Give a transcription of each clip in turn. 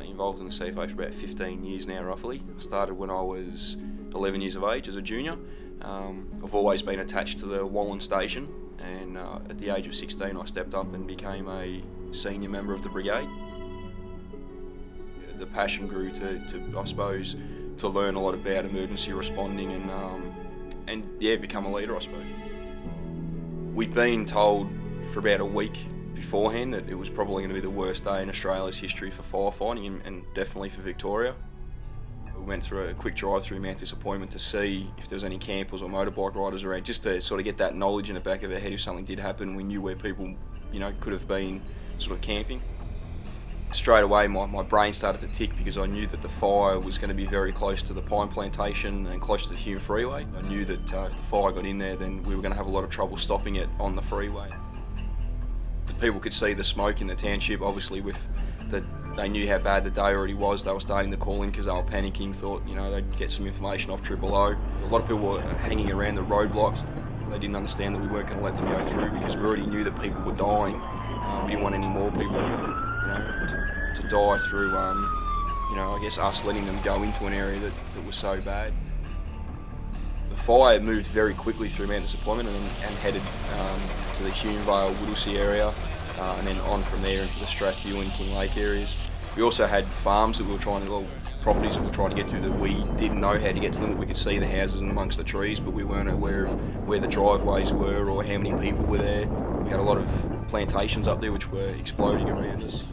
involved in the CFA for about 15 years now, roughly. I started when I was 11 years of age as a junior. I've always been attached to the Wallen station, and at the age of 16 I stepped up and became a senior member of the brigade. The passion grew to I suppose, to learn a lot about emergency responding and become a leader, I suppose. We'd been told for about a week beforehand that it was probably going to be the worst day in Australia's history for firefighting and definitely for Victoria. We went through a quick drive through Mount Disappointment to see if there was any campers or motorbike riders around, just to sort of get that knowledge in the back of our head if something did happen. We knew where people, could have been sort of camping. Straight away my brain started to tick because I knew that the fire was going to be very close to the pine plantation and close to the Hume Freeway. I knew that if the fire got in there, then we were going to have a lot of trouble stopping it on the freeway. The people could see the smoke in the township, obviously they knew how bad the day already was. They were starting to call in because they were panicking, thought they'd get some information off Triple O. A lot of people were hanging around the roadblocks. They didn't understand that we weren't going to let them go through because we already knew that people were dying. We didn't want any more people to die through, I guess us letting them go into an area that was so bad. The fire moved very quickly through Mount Disappointment and headed to the Hume Vale, Whittlesea area, and then on from there into the Strathew and King Lake areas. We also had farms that we were properties that we were trying to get to that we didn't know how to get to them, but we could see the houses in amongst the trees, but we weren't aware of where the driveways were or how many people were there. We had a lot of plantations up there which were exploding around us.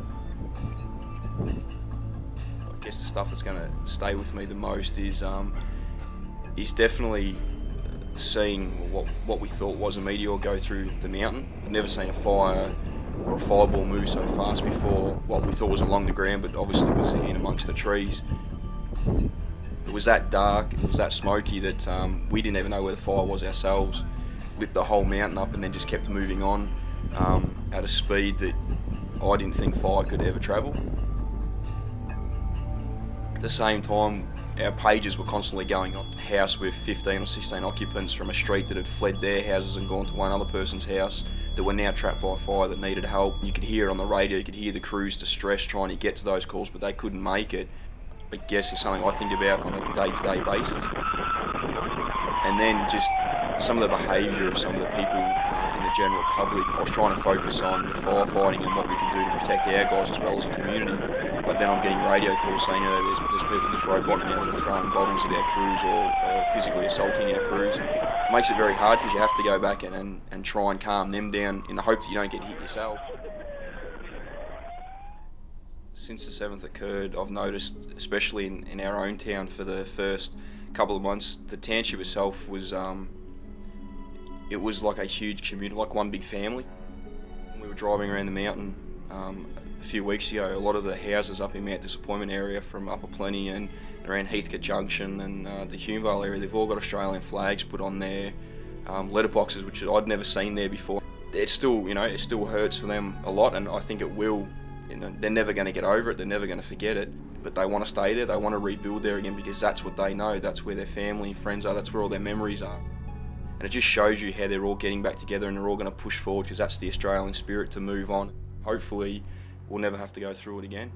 I guess the stuff that's going to stay with me the most is definitely seeing what we thought was a meteor go through the mountain. I'd never seen a fire or a fireball move so fast before. What we thought was along the ground, but obviously it was in amongst the trees. It was that dark, it was that smoky that we didn't even know where the fire was ourselves. Lit the whole mountain up and then just kept moving on at a speed that I didn't think fire could ever travel. At the same time, our pages were constantly going up. A house with 15 or 16 occupants from a street that had fled their houses and gone to one other person's house that were now trapped by fire that needed help. You could hear it on the radio, you could hear the crews distressed trying to get to those calls, but they couldn't make it. I guess it's something I think about on a day-to-day basis. And then just some of the behaviour of some of the people in the general public. I was trying to focus on the firefighting and what we could do to protect our guys as well as a community. But then I'm getting radio calls saying, there's people at this roadblock now that are throwing bottles at our crews or physically assaulting our crews. It makes it very hard because you have to go back and try and calm them down in the hope that you don't get hit yourself. Since the 7th occurred, I've noticed, especially in our own town for the first couple of months, the township itself was it was like a huge community, like one big family. We were driving around the mountain a few weeks ago. A lot of the houses up in Mount Disappointment area from Upper Plenty and around Heathcote Junction and the Hume Vale area, they've all got Australian flags put on their letterboxes, which I'd never seen there before. It still, it still hurts for them a lot, and I think it will. They're never going to get over it, they're never going to forget it, but they want to stay there, they want to rebuild there again because that's what they know, that's where their family and friends are, that's where all their memories are. And it just shows you how they're all getting back together and they're all going to push forward because that's the Australian spirit to move on. Hopefully we'll never have to go through it again.